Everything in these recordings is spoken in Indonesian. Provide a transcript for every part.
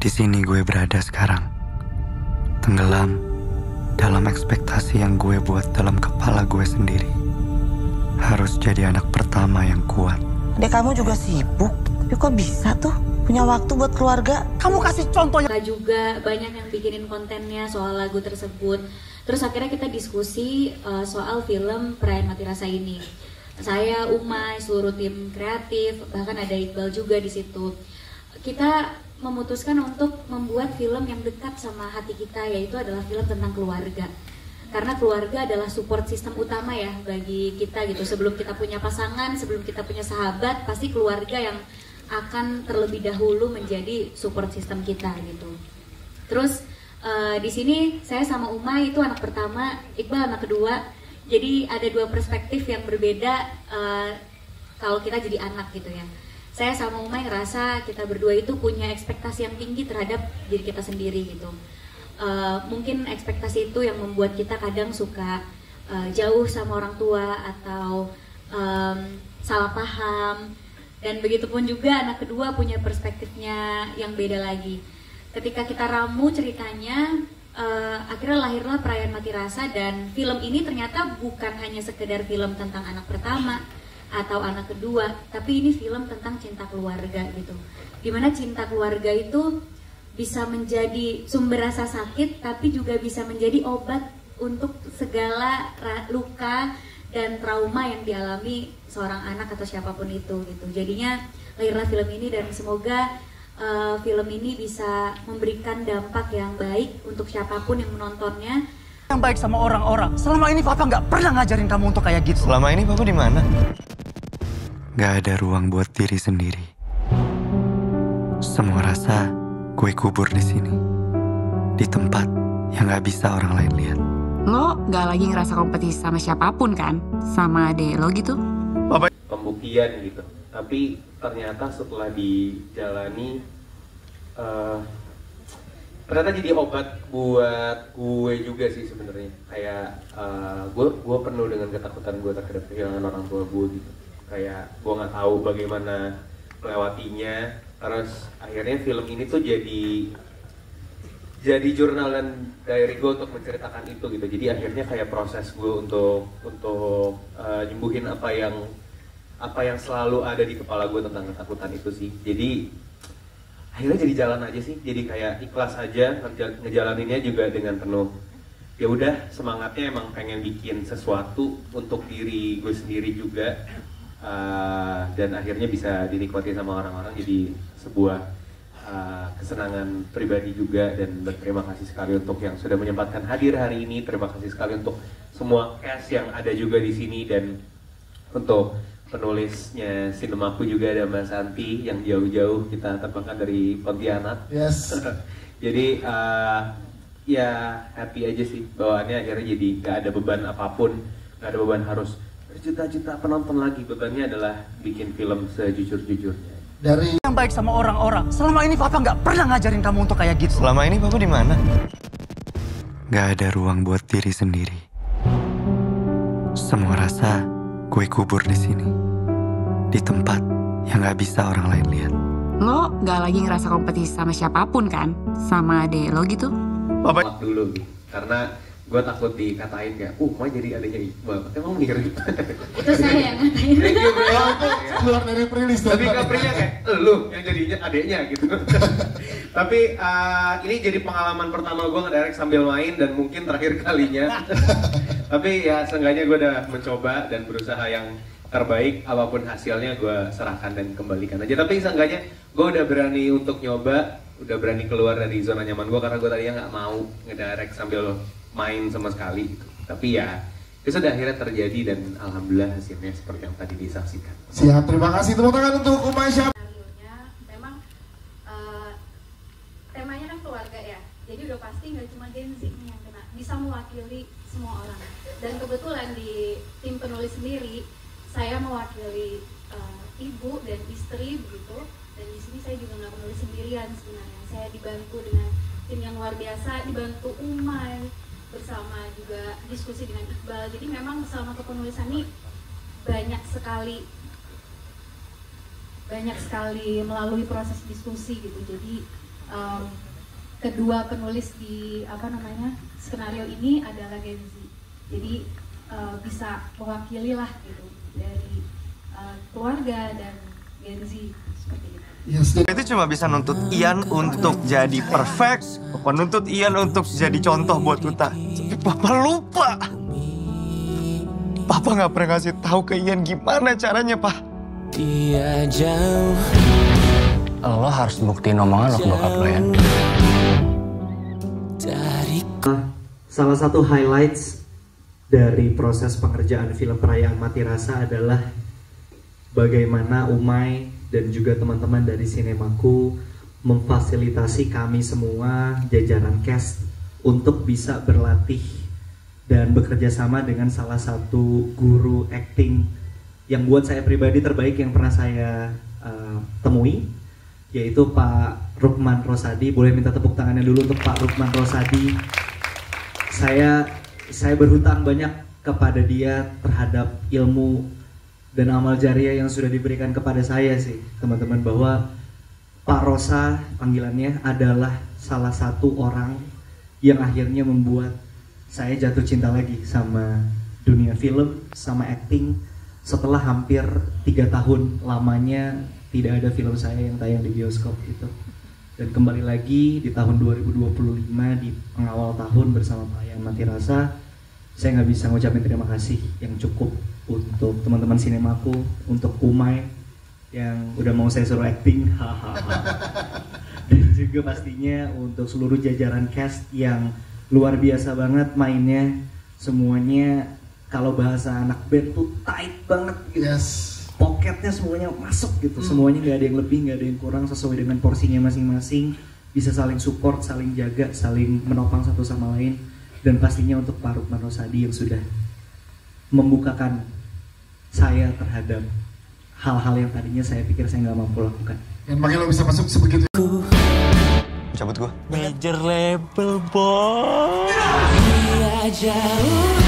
Di sini gue berada sekarang, tenggelam dalam ekspektasi yang gue buat dalam kepala gue sendiri. Harus jadi anak pertama yang kuat. Adek kamu juga sibuk, tapi kok bisa tuh punya waktu buat keluarga? Kamu kasih contohnya. Kita juga banyak yang bikinin kontennya soal lagu tersebut. Terus akhirnya kita diskusi soal film Perayaan Mati Rasa ini. Saya, Umay, seluruh tim kreatif, bahkan ada Iqbal juga di situ. Kita memutuskan untuk membuat film yang dekat sama hati kita, yaitu adalah film tentang keluarga. Karena keluarga adalah support system utama ya bagi kita gitu. Sebelum kita punya pasangan, sebelum kita punya sahabat, pasti keluarga yang akan terlebih dahulu menjadi support system kita gitu. Terus di sini saya sama Umay itu anak pertama, Iqbal anak kedua. Jadi ada dua perspektif yang berbeda kalau kita jadi anak gitu ya. Saya sama Umay ngerasa kita berdua itu punya ekspektasi yang tinggi terhadap diri kita sendiri gitu. Mungkin ekspektasi itu yang membuat kita kadang suka jauh sama orang tua atau salah paham. Dan begitu pun juga anak kedua punya perspektifnya yang beda lagi. Ketika kita ramu ceritanya, akhirnya lahirlah Perayaan Mati Rasa, dan film ini ternyata bukan hanya sekedar film tentang anak pertama atau anak kedua, tapi ini film tentang cinta keluarga gitu. Dimana cinta keluarga itu bisa menjadi sumber rasa sakit, tapi juga bisa menjadi obat untuk segala luka dan trauma yang dialami seorang anak atau siapapun itu gitu. Jadinya lahirlah film ini, dan semoga film ini bisa memberikan dampak yang baik untuk siapapun yang menontonnya. Yang baik sama orang-orang. Selama ini Papa nggak pernah ngajarin kamu untuk kayak gitu. Selama ini Papa di mana? Gak ada ruang buat diri sendiri. Semua rasa gue kubur di sini, di tempat yang gak bisa orang lain lihat. Lo gak lagi ngerasa kompetisi sama siapapun kan? Sama adek lo gitu? Pembuktian gitu. Tapi ternyata setelah dijalani, ternyata jadi obat buat gue juga sih sebenarnya. Kayak gue penuh dengan ketakutan gue terhadap kehilangan orang tua gue gitu. Kayak gue nggak tahu bagaimana melewatinya. Terus akhirnya film ini tuh jadi jurnal dan diary gue untuk menceritakan itu gitu. Jadi akhirnya kayak proses gue untuk nyembuhin apa yang selalu ada di kepala gue tentang ketakutan itu sih. Jadi akhirnya jadi jalan aja sih. Jadi kayak ikhlas aja ngejalaninnya juga dengan penuh. Ya udah, semangatnya emang pengen bikin sesuatu untuk diri gue sendiri juga. Dan akhirnya bisa dinikmati sama orang-orang, jadi sebuah kesenangan pribadi juga. Dan berterima kasih sekali untuk yang sudah menyempatkan hadir hari ini. Terima kasih sekali untuk semua cast yang ada juga di sini, dan untuk penulisnya Sinemaku juga ada Mbak Santi yang jauh-jauh kita terbangkan dari Pontianak. Yes. Jadi ya happy aja sih bawaannya, akhirnya jadi gak ada beban apapun, gak ada beban harus berjuta-juta penonton lagi. Bebannya adalah bikin film sejujur-jujurnya. Dari yang baik sama orang-orang. Selama ini Papa nggak pernah ngajarin kamu untuk kayak gitu. Selama ini Papa di mana? Gak ada ruang buat diri sendiri. Semua rasa gue kubur di sini, di tempat yang gak bisa orang lain lihat. Lo gak lagi ngerasa kompetisi sama siapapun kan? Sama adek lo gitu? Papa dulu gitu, karena gue takut dikatain kayak, mau jadi adanya Iqbal, emang mirip. Itu saya yang ngatain. Thank you, bro. itu keluar dari rilis. Tapi Kaprinya kayak, lu yang jadinya adeknya gitu. Tapi ini jadi pengalaman pertama gue ngedirect sambil main, dan mungkin terakhir kalinya. Tapi ya seenggaknya gue udah mencoba dan berusaha yang terbaik. Apapun hasilnya gue serahkan dan kembalikan aja. Tapi seenggaknya gue udah berani untuk nyoba, udah berani keluar dari zona nyaman gue, karena gue tadinya nggak mau ngedirect sambil main sama sekali gitu. Tapi ya itu sudah akhirnya terjadi, dan alhamdulillah hasilnya seperti yang tadi disaksikan. Siap, terima kasih. Tepuk tangan untuk Umay Syah. Memang temanya kan keluarga ya, jadi udah pasti nggak cuma Gen Z yang kena, bisa mewakili semua orang. Dan kebetulan di tim penulis sendiri, saya mewakili ibu dan istri begitu. Dan di sini saya juga nggak penulis sendirian sebenarnya. Saya dibantu dengan tim yang luar biasa, dibantu Umay, bersama juga diskusi dengan Iqbal. Jadi memang selama kepenulisan ini banyak sekali melalui proses diskusi gitu. Jadi kedua penulis di skenario ini adalah Gen Z. Jadi bisa mewakili lah gitu dari keluarga dan Gen Z seperti itu. Itu cuma bisa nuntut Ian untuk jadi perfect, menuntut Ian untuk jadi contoh buat kita. Tapi Papa lupa. Papa nggak pernah ngasih tahu ke Ian gimana caranya, Pak. Dia jauh. Lo harus buktiin omongan lo ke bokap lo ya. Salah satu highlights dari proses pengerjaan film Perayaan Mati Rasa adalah bagaimana Umay dan juga teman-teman dari Sinemaku memfasilitasi kami semua jajaran cast untuk bisa berlatih dan bekerja sama dengan salah satu guru acting yang buat saya pribadi terbaik yang pernah saya temui, yaitu Pak Rukman Rosadi. Boleh minta tepuk tangannya dulu untuk Pak Rukman Rosadi. Saya berhutang banyak kepada dia terhadap ilmu dan amal jariah yang sudah diberikan kepada saya sih, teman-teman, bahwa Pak Rosa panggilannya adalah salah satu orang yang akhirnya membuat saya jatuh cinta lagi sama dunia film, sama acting setelah hampir 3 tahun lamanya tidak ada film saya yang tayang di bioskop gitu. Dan kembali lagi di tahun 2025 di pengawal tahun bersama Perayaan Mati Rasa, saya nggak bisa ngucapin terima kasih yang cukup untuk teman-teman Sinemaku, untuk Umay yang udah mau saya suruh acting, dan juga pastinya untuk seluruh jajaran cast yang luar biasa banget mainnya. Semuanya kalau bahasa anak band tuh tight banget gitu. Poketnya semuanya masuk gitu, semuanya nggak ada yang lebih, nggak ada yang kurang, sesuai dengan porsinya masing-masing, bisa saling support, saling jaga, saling menopang satu sama lain. Dan pastinya untuk Pak Rukman Rosadi yang sudah membukakan saya terhadap hal-hal yang tadinya saya pikir saya nggak mampu lakukan. Dan makanya lo bisa masuk sebegitu. Cabut gua. Major label boy. Dia jauh.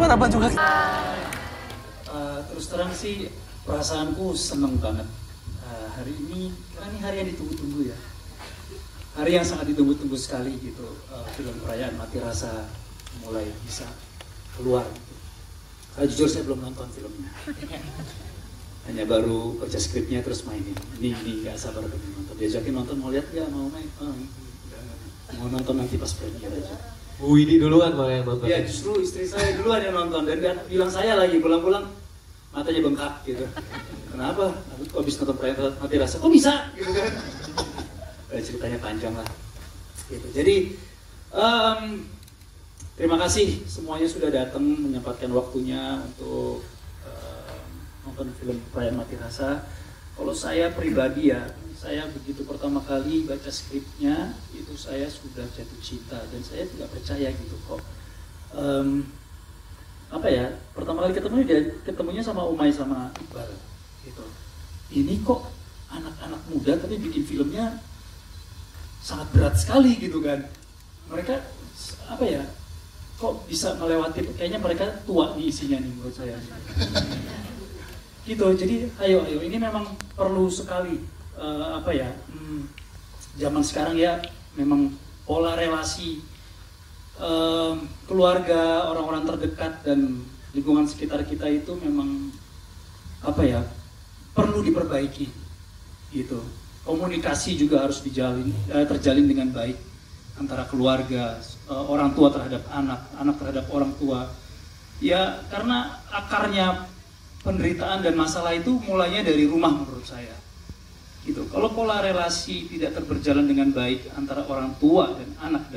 Kenapa juga? Terus terang sih perasaanku seneng banget hari ini, karena ini hari yang ditunggu-tunggu ya, hari yang sangat ditunggu-tunggu sekali gitu. Film Perayaan Mati Rasa mulai bisa keluar gitu. Jujur saya belum nonton filmnya, hanya baru baca skripnya terus mainin. Ini nggak sabar untuk nonton. Diajakin nonton, mau lihat nggak, mau main? Mau nonton nanti pas premier aja. Bu Widi duluan malah yang nonton. Ya justru istri saya duluan yang nonton, dan dia bilang saya lagi pulang-pulang matanya bengkak gitu. Kenapa? Aku kok habis nonton Perayaan Mati Rasa, kok bisa? Gitu kan? Ceritanya panjang lah. Gitu. Jadi terima kasih semuanya sudah datang menyempatkan waktunya untuk nonton film Perayaan Mati Rasa. Kalau saya pribadi ya, saya begitu pertama kali baca skripnya itu saya sudah jatuh cinta, dan saya tidak percaya gitu kok. Pertama kali ketemunya sama Umay sama Iqbal gitu. Ini kok anak-anak muda tapi bikin filmnya sangat berat sekali gitu kan. Mereka kok bisa melewati, kayaknya mereka tua di isinya nih menurut saya. Gitu, jadi ayo ini memang perlu sekali zaman sekarang ya, memang pola relasi keluarga, orang-orang terdekat dan lingkungan sekitar kita itu memang perlu diperbaiki gitu. Komunikasi juga harus terjalin dengan baik antara keluarga, orang tua terhadap anak, anak terhadap orang tua. Ya karena akarnya penderitaan dan masalah itu mulainya dari rumah menurut saya. Gitu. Kalau pola relasi tidak berjalan dengan baik antara orang tua dan anak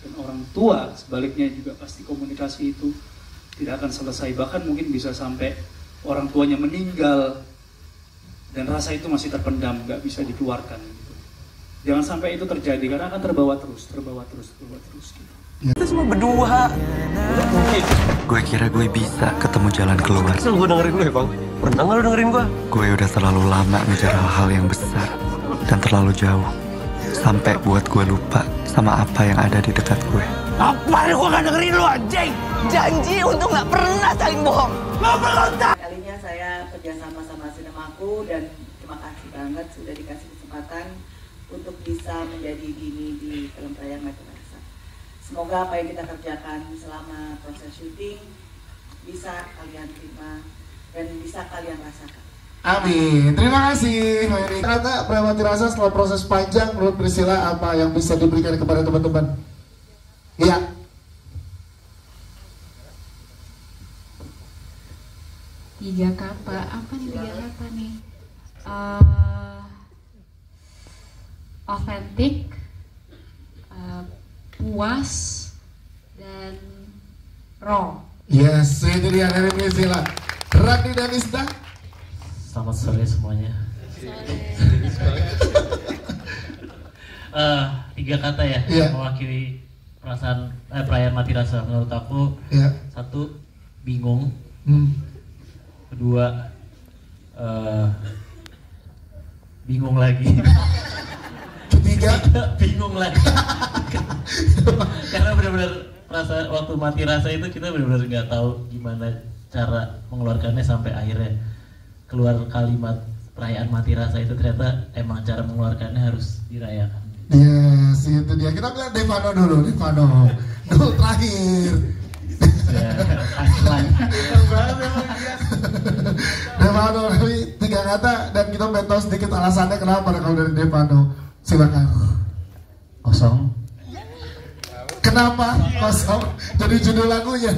dan orang tua, sebaliknya juga pasti komunikasi itu tidak akan selesai, bahkan mungkin bisa sampai orang tuanya meninggal dan rasa itu masih terpendam, nggak bisa dikeluarkan gitu. Jangan sampai itu terjadi karena akan terbawa terus gitu. Kita cuma berdua. Udah mungkin. Gue kira gue bisa ketemu jalan keluar. Asal gue dengerin lu ya Bang? Pernah gak lu dengerin gue? Gue udah terlalu lama ngejar hal-hal yang besar dan terlalu jauh, sampai buat gue lupa sama apa yang ada di dekat gue. Apa gue gak dengerin lu anjing? Janji untuk nggak pernah saling bohong. Lo berontak! Kalinya saya kerjasama sama Sinemaku dan terima kasih banget sudah dikasih kesempatan untuk bisa menjadi gini di film Perayaan Mati Rasa. Semoga apa yang kita kerjakan selama proses syuting bisa kalian terima dan bisa kalian rasakan. Amin. Terima kasih. Kata Perayaan Mati Rasa setelah proses panjang, menurut Priscilla apa yang bisa diberikan kepada teman-teman? Iya. Tiga kata, apa nih tiga kata nih? Authentic, puas, dan raw. Yes, itu dia dari Priscilla. Rani dan Ista. Selamat sore semuanya. Tiga kata ya, mewakili perasaan Perayaan Mati Rasa. Menurut aku, satu, bingung. Kedua, bingung lagi. Ketiga, bingung lagi. Karena benar-benar rasa waktu mati rasa itu kita benar-benar nggak tahu gimana cara mengeluarkannya sampai akhirnya keluar kalimat perayaan mati rasa itu ternyata emang cara mengeluarkannya harus dirayakan. Yes, itu dia. Kita bilang Devano dulu, Devano. Dulu terakhir. Devano, ini tiga kata dan kita mau tahu sedikit alasannya kenapa kalau dari Devano. Silakan. Kosong. Kenapa kosong? Jadi judul lagunya.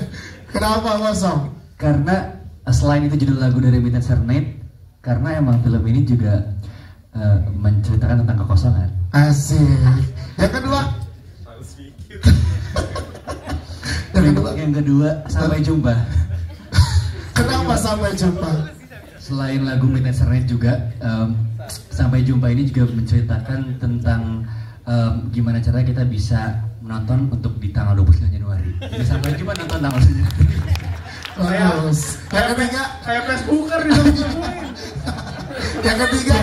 Kenapa kosong? Karena selain itu judul lagu dari Midnight Serenade, karena emang film ini juga menceritakan tentang kekosongan. Asik. Yang kedua. Yang kedua, sampai jumpa. Kenapa sampai jumpa? Selain lagu Midnight Serenade juga, sampai jumpa ini juga menceritakan tentang gimana caranya kita bisa menonton untuk di tanggal 29 Januari. Jadi sampai jumpa nonton tanggal 29 Januari. Yang ketiga, kayak Facebooker di sini. Yang ketiga,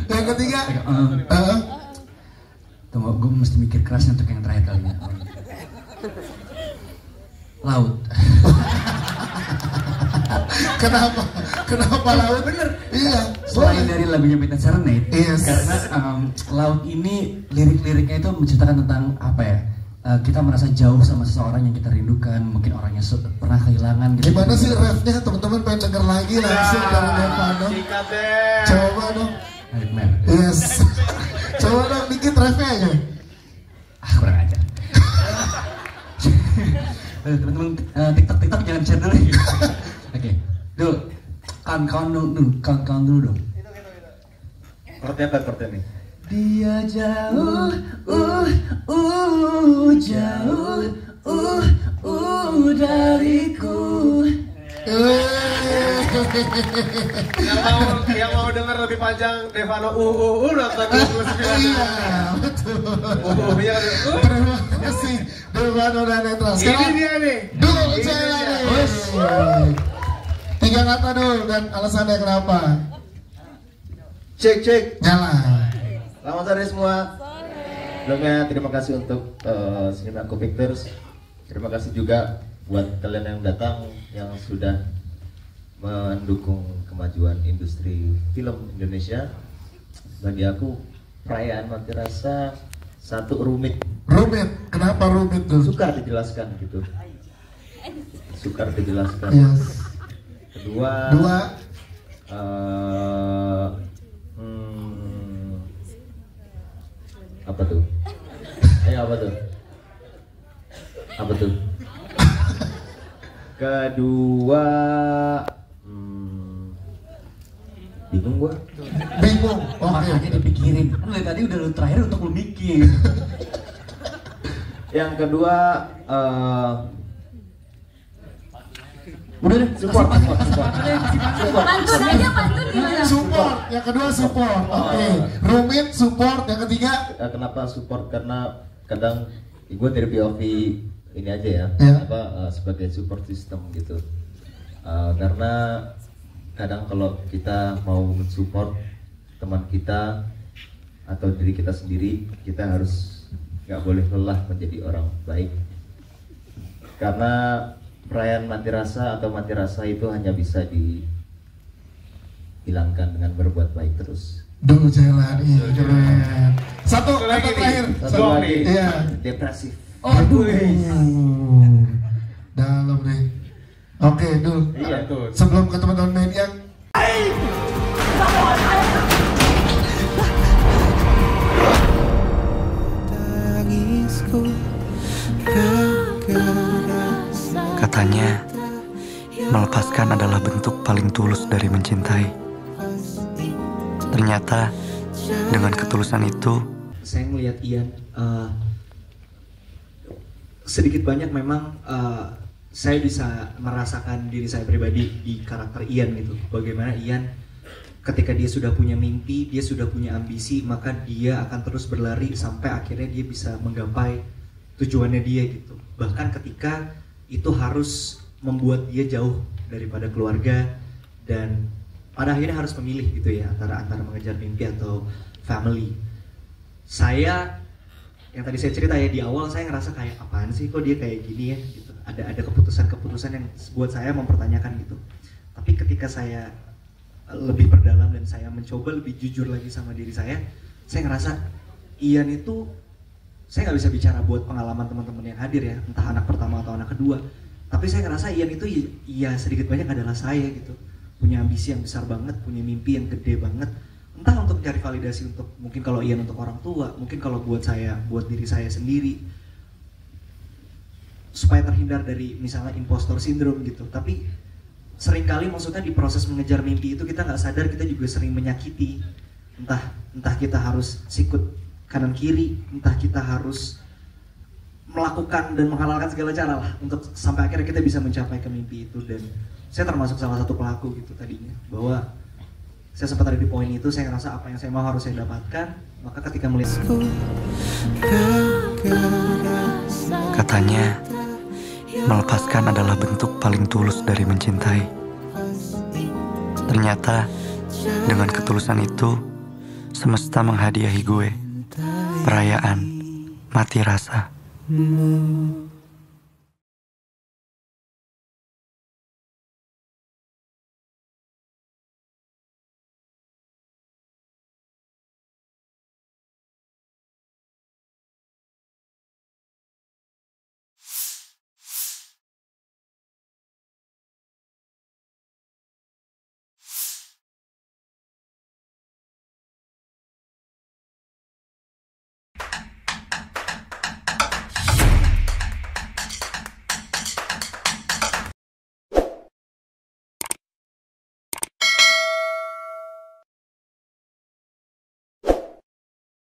yang ketiga. Tunggu, gue mesti mikir keras untuk yang terakhir kalinya. Laut. Kenapa? Kenapa laut? Bener. Iya. Selain dari lagunya Midnight Serenade, karena laut ini lirik-liriknya itu menceritakan tentang apa ya? Kita merasa jauh sama seseorang yang kita rindukan, mungkin orang yang pernah kehilangan. Gitu. Gimana sih refnya? Teman-teman pengen denger lagi langsung dari Devano. Coba dong. Nightmare. Yes. Coba dong dikit refnya aja. Kurang ajar. Teman-teman TikTok jangan share dulu. Oke, dulu kawan dulu dong. Seperti apa seperti ini? Dia jauh, jauh, dariku. Yang mau denger lebih panjang Devano nonton 29. Iya, betul. Terima kasih Devano dan Netra. Ini dia nih. Dulu tiga kata dulu dan alasannya kenapa? Cek. Nyala. Selamat sore semua. Sebelumnya terima kasih untuk Sinemaku Pictures. Terima kasih juga buat kalian yang datang yang sudah mendukung kemajuan industri film Indonesia. Bagi aku perayaan Mati Rasa satu rumit. Rumit? Kenapa rumit tuh? Sukar dijelaskan gitu. Sukar dijelaskan. Yes. Kedua. Apa tuh? Apa tuh? Kedua, bingung gua. Bingung. Makanya dipikirin. Kan dari tadi udah lu terakhir untuk lu mikir. Yang kedua, udah deh, support. Pantun aja, pantun gimana? Support. Yang kedua support. Oke. Rumit support. Yang ketiga. Kenapa support? Karena kadang gue dari POV ini aja ya, sebagai support system gitu. Karena kadang kalau kita mau mensupport teman kita atau diri kita sendiri, kita harus nggak boleh lelah menjadi orang baik. Karena perayaan mati rasa atau mati rasa itu hanya bisa dihilangkan dengan berbuat baik terus. Dulu jalan, iya keren. Satu kata terakhir. Satu lagi. Iya. Depresif. Aduh. Dalam nih. Oke, Dul. Iya tuh. Sebelum ke teman-teman main yang katanya, melepaskan adalah bentuk paling tulus dari mencintai. Ternyata, dengan ketulusan itu, saya melihat Ian sedikit banyak memang saya bisa merasakan diri saya pribadi di karakter Ian gitu. Bagaimana Ian ketika dia sudah punya mimpi, dia sudah punya ambisi, maka dia akan terus berlari sampai akhirnya dia bisa menggapai tujuannya dia gitu. Bahkan ketika itu harus membuat dia jauh daripada keluarga dan pada akhirnya harus memilih gitu ya antara mengejar mimpi atau family. Saya yang tadi saya cerita ya di awal, saya ngerasa kayak apaan sih kok dia kayak gini ya gitu. Ada keputusan-keputusan yang buat saya mempertanyakan gitu. Tapi ketika saya lebih berdalam dan saya mencoba lebih jujur lagi sama diri saya ngerasa Ian itu, saya nggak bisa bicara buat pengalaman teman-teman yang hadir ya, entah anak pertama atau anak kedua. Tapi saya ngerasa Ian itu ya sedikit banyak adalah saya gitu. Punya ambisi yang besar banget, punya mimpi yang gede banget. Entah untuk mencari validasi untuk, mungkin kalau Ian untuk orang tua, mungkin kalau buat saya, buat diri saya sendiri. Supaya terhindar dari misalnya impostor syndrome gitu. Tapi seringkali maksudnya di proses mengejar mimpi itu kita nggak sadar kita juga sering menyakiti. Entah kita harus sikut kanan kiri, entah kita harus melakukan dan menghalalkan segala cara lah untuk sampai akhirnya kita bisa mencapai ke mimpi itu. Dan saya termasuk salah satu pelaku gitu tadinya, bahwa saya sempat ada di poin itu, saya ngerasa apa yang saya mau harus saya dapatkan. Maka ketika melihat katanya, melepaskan adalah bentuk paling tulus dari mencintai. Ternyata, dengan ketulusan itu, semesta menghadiahi gue perayaan mati rasa.